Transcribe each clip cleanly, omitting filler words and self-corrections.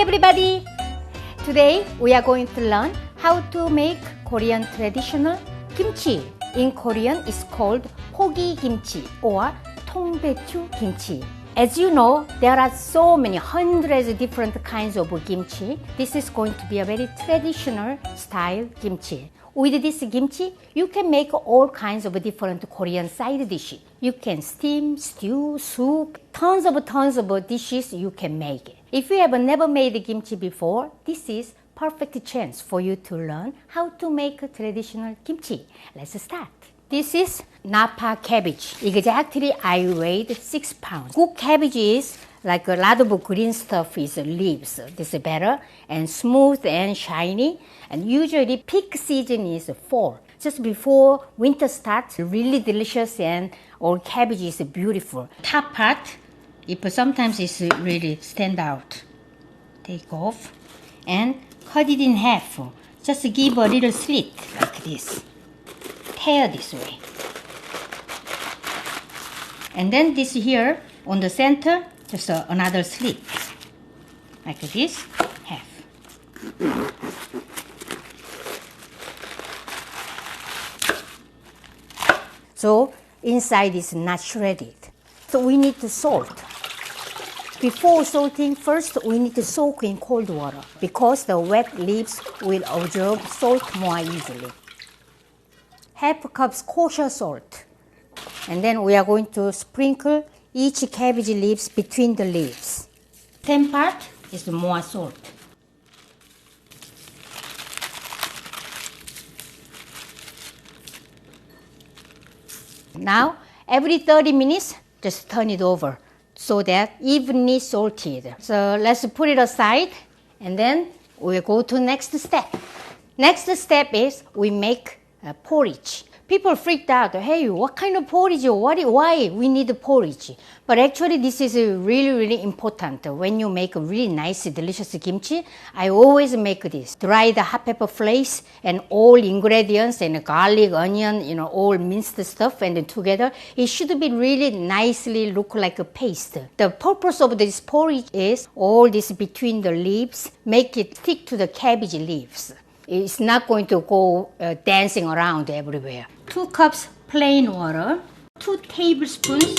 everybody! Today we are going to learn how to make Korean traditional kimchi. In Korean it's called pogi kimchi or 통배추 kimchi. As you know, there are so many hundreds of different kinds of kimchi. This is going to be a very traditional style kimchi. With this kimchi, you can make all kinds of different Korean side dishes. You can steam, stew, soup, tons of dishes you can make. If you have never made kimchi before, this is perfect chance for you to learn how to make traditional kimchi. Let's start. This is napa cabbage. Exactly, I weighed 6 pounds. Good cabbage is like a lot of green stuff is leaves. This is better and smooth and shiny. And usually peak season is fall. Just before winter starts, really delicious and all cabbage is beautiful. Top part, if sometimes it's really stand out. Take off and cut it in half. Just give a little slit like this. Tear this way. And then this here on the center, just another slit. Like this, half. So inside is not shredded. So we need to salt. Before salting, first we need to soak in cold water because the wet leaves will absorb salt more easily. Half cups kosher salt. And then we are going to sprinkle each cabbage leaves between the leaves. Same part is more salt. Now, every 30 minutes, just turn it over so that evenly salted. So let's put it aside and then we'll go to next step. Next step is we make porridge. People freaked out, hey, what kind of porridge? Why we need porridge? But actually this is really important. When you make a really nice, delicious kimchi, I always make this. Dry the hot pepper flakes and all ingredients and garlic, onion, all minced stuff and together. It should be really nicely look like a paste. The purpose of this porridge is all this between the leaves, make it stick to the cabbage leaves. It's not going to go dancing around everywhere. 2 cups plain water, 2 tablespoons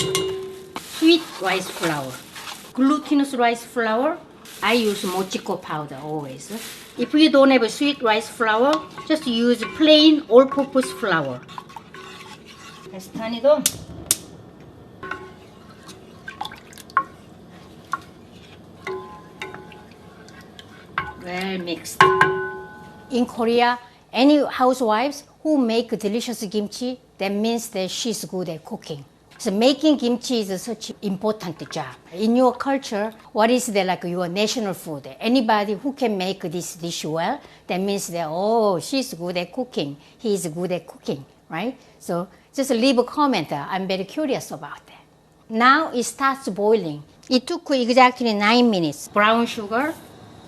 sweet rice flour. Glutinous rice flour, I use mochiko powder always. If you don't have a sweet rice flour, just use plain all-purpose flour. Let's turn it on. Well mixed. In Korea, any housewives who make delicious kimchi, that means that she's good at cooking. So making kimchi is such an important job. In your culture, what is like your national food? Anybody who can make this dish well, that means that, oh, she's good at cooking. He's good at cooking, right? So just leave a comment. I'm very curious about that. Now it starts boiling. It took exactly 9 minutes. Brown sugar,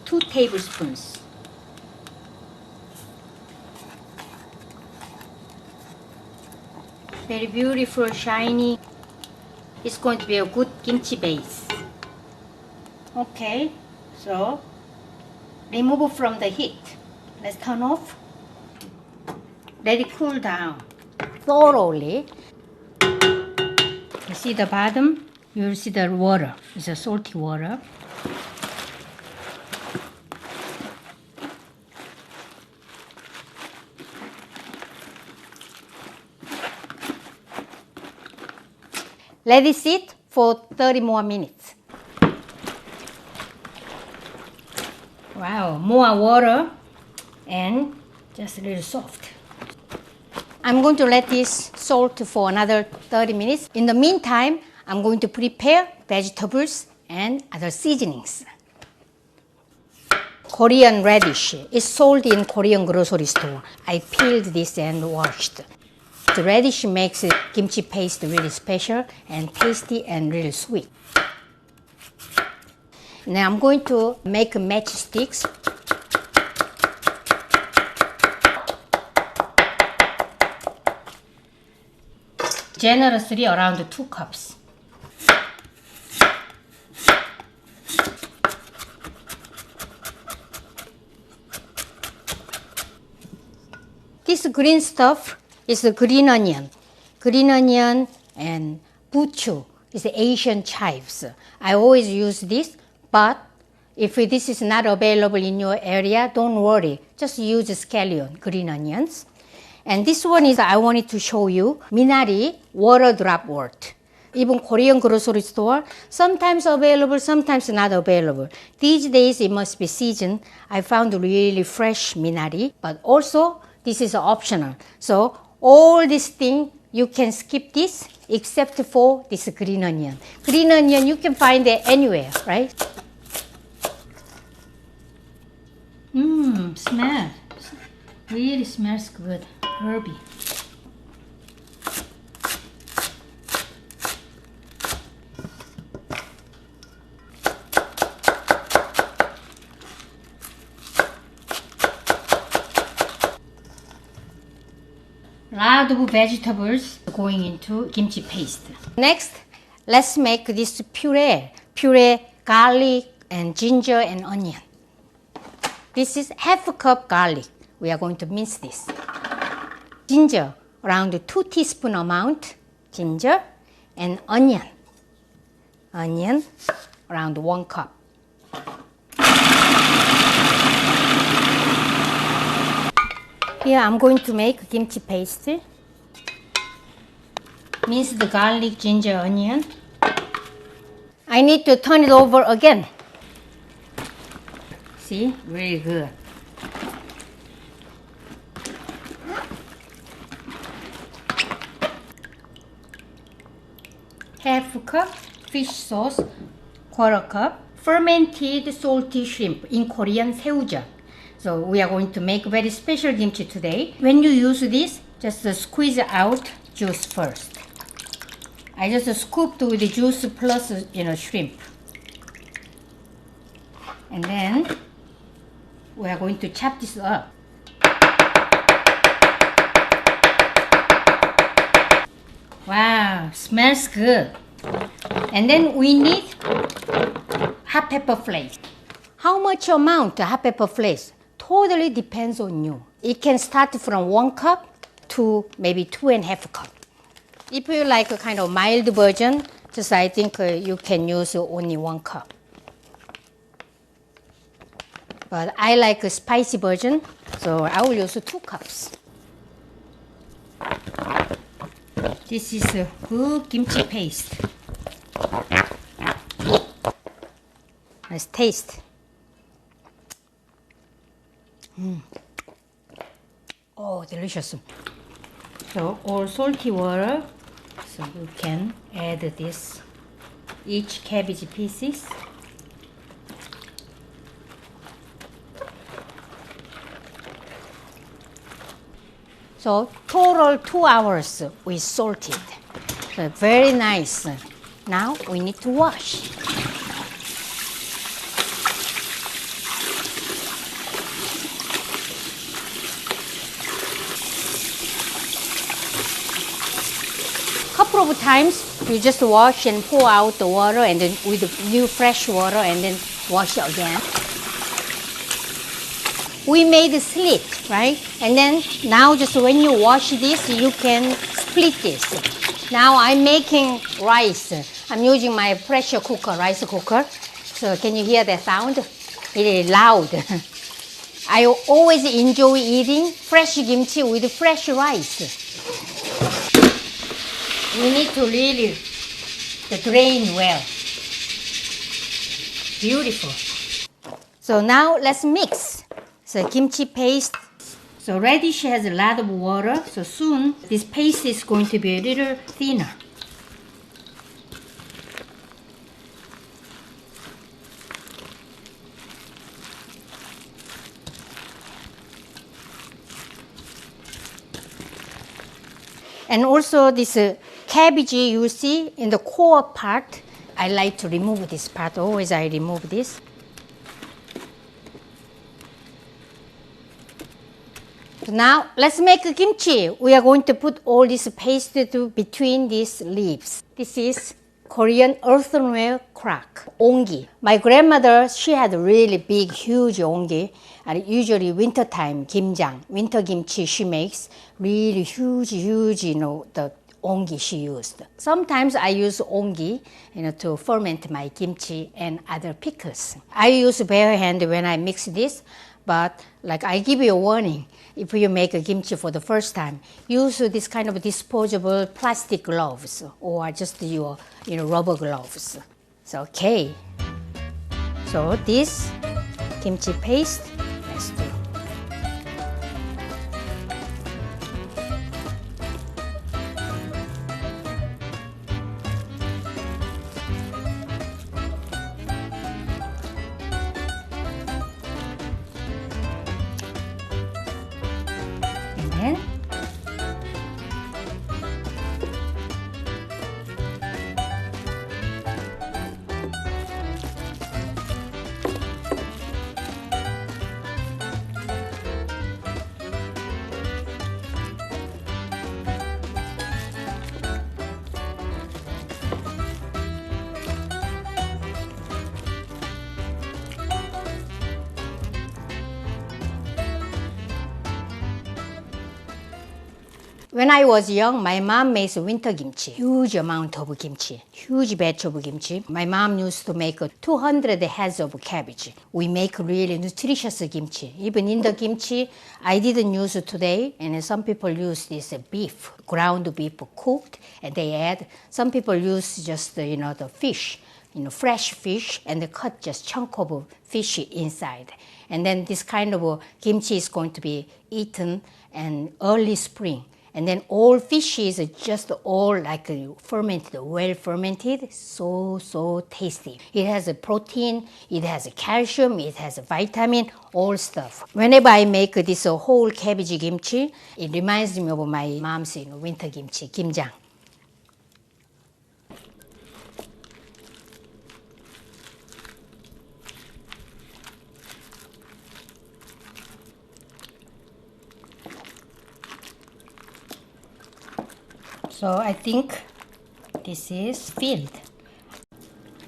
2 tablespoons. Very beautiful, shiny. It's going to be a good kimchi base. Okay, so remove from the heat. Let's turn off. Let it cool down thoroughly. You see the bottom? You'll see the water. It's a salty water. Let it sit for 30 more minutes. Wow, more water and just a little soft. I'm going to let this salt for another 30 minutes. In the meantime, I'm going to prepare vegetables and other seasonings. Korean radish is sold in Korean grocery store. I peeled this and washed. The radish makes kimchi paste really special and tasty and really sweet. Now I'm going to make matchsticks. Generously around 2 cups. this green stuff is the green onion. Green onion and buchu is Asian chives. I always use this, but if this is not available in your area, don't worry. Just use scallion, green onions. And this one is, I wanted to show you, minari, water drop wort. Even Korean grocery store, sometimes available, sometimes not available. These days it must be seasoned. I found really fresh minari, but also this is optional. So all this thing, you can skip this except for this green onion. Green onion, you can find it anywhere, right? Smell. Really smells good. Herby. Lot of vegetables going into kimchi paste. Next, let's make this puree. Puree garlic and ginger and onion. This is half a cup garlic. We are going to mince this. Ginger, around 2 teaspoon amount, ginger, and onion. Onion, around 1 cup. Here I'm going to make kimchi paste. Mince the garlic, ginger, onion. I need to turn it over again. See, really good. Half a cup fish sauce, 1/4 cup fermented salty shrimp, in Korean 새우젓. So we are going to make very special kimchi today. When you use this, just squeeze out juice first. I just scooped with the juice plus shrimp. And then we are going to chop this up. Wow, smells good. And then we need hot pepper flakes. How much amount of hot pepper flakes? Totally depends on you. It can start from 1 cup to maybe 2.5 cups. If you like a kind of mild version, just I think you can use only 1 cup. But I like a spicy version, so I will use 2 cups. This is a good kimchi paste. Let's taste. Oh, delicious. So all salty water, so you can add this, each cabbage pieces. So total 2 hours we salted. So very nice. Now we need to wash. Couple of times you just wash and pour out the water, and then with new fresh water, and then wash it again. We made a slit, right? And then now just when you wash this, you can split this. Now I'm making rice. I'm using my pressure cooker, rice cooker. So can you hear that sound? It is loud. I always enjoy eating fresh kimchi with fresh rice. We need to really drain well. Beautiful. So now let's mix. So kimchi paste. So radish has a lot of water, so soon this paste is going to be a little thinner. And also this cabbage you see in the core part, I like to remove this part. Always I remove this. So now let's make a kimchi. We are going to put all this paste between these leaves. This is Korean earthenware crock, onggi. My grandmother, she had a really big, huge onggi. And usually wintertime, kimjang, winter kimchi she makes, really huge, the onggi she used. Sometimes I use onggi, to ferment my kimchi and other pickles. I use bare hand when I mix this, but like I give you a warning, if you make a kimchi for the first time, use this kind of disposable plastic gloves or just your rubber gloves. So okay. So this kimchi paste, let's do. And then when I was young, my mom makes winter kimchi, huge amount of kimchi, huge batch of kimchi. My mom used to make 200 heads of cabbage. We make really nutritious kimchi. Even in the kimchi, I didn't use it today, and some people use this beef, ground beef cooked, and they add, some people use just, the fish, fresh fish, and they cut just chunk of fish inside. And then this kind of kimchi is going to be eaten in early spring. And then all fishes are just all like fermented, well fermented, so tasty. It has a protein, it has a calcium, it has a vitamin, all stuff. Whenever I make this whole cabbage kimchi, it reminds me of my mom's winter kimchi, kimjang. So I think this is filled.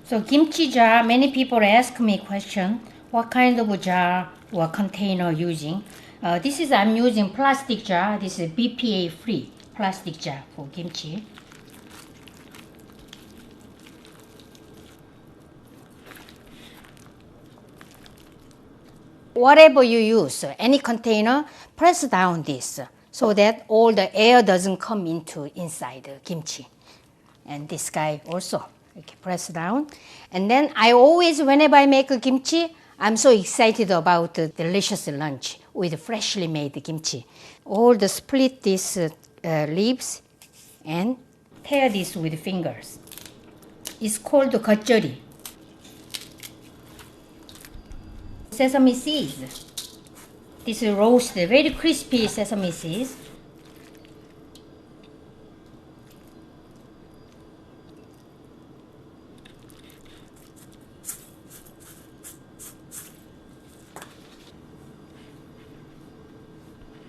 So kimchi jar, many people ask me question, what kind of jar or container using? I'm using plastic jar. This is BPA free plastic jar for kimchi. Whatever you use, any container, press down this so that all the air doesn't come inside the kimchi. And this guy also, okay, press down. And then I always, whenever I make a kimchi, I'm so excited about the delicious lunch with freshly made kimchi. All the split these leaves and tear this with fingers. It's called gajjari. Sesame seeds. This is roasted, very crispy sesame seeds.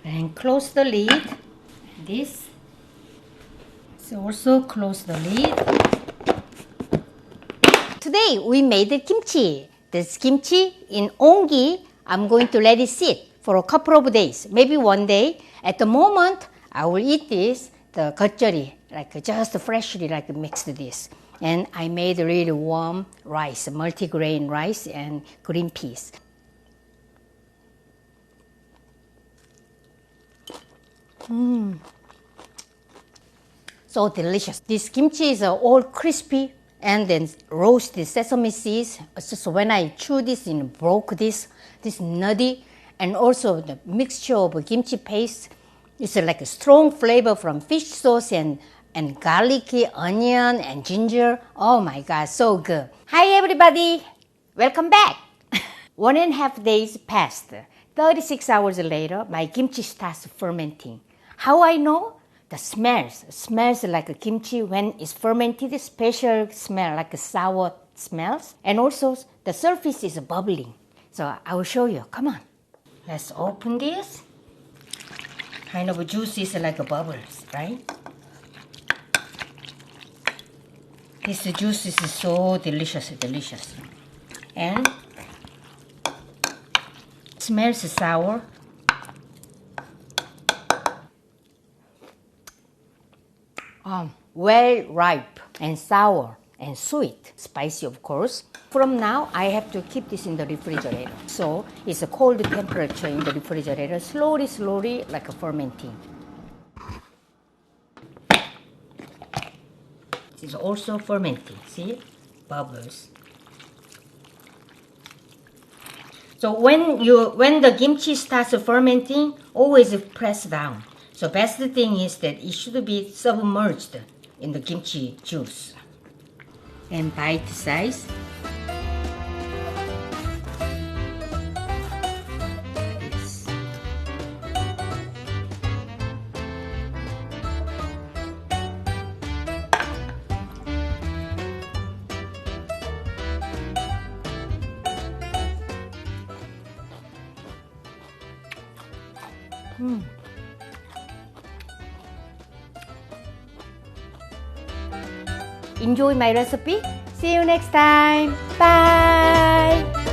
And close the lid. This. So also close the lid. Today we made the kimchi. This kimchi in onggi, I'm going to let it sit for a couple of days, maybe one day. At the moment, I will eat this, the gajjari, like just freshly mixed this. And I made really warm rice, multigrain rice and green peas. So delicious. This kimchi is all crispy and then roasted sesame seeds. So when I chew this and broke this nutty, and also the mixture of kimchi paste, it's like a strong flavor from fish sauce and garlicky onion and ginger. Oh my God, so good. Hi everybody, welcome back. 1.5 days passed. 36 hours later, my kimchi starts fermenting. How I know? The smells like a kimchi when it's fermented, special smell like a sour smells. And also the surface is bubbling. So I will show you, come on. Let's open this. Kind of juicy, like bubbles, right? This juice is so delicious. And smells sour. Well ripe and sour and sweet, spicy of course. From now, I have to keep this in the refrigerator. So it's a cold temperature in the refrigerator, slowly, like a fermenting. It's also fermenting, see? Bubbles. So when the kimchi starts fermenting, always press down. So best thing is that it should be submerged in the kimchi juice. And bite size. Yes. Enjoy my recipe. See you next time. Bye.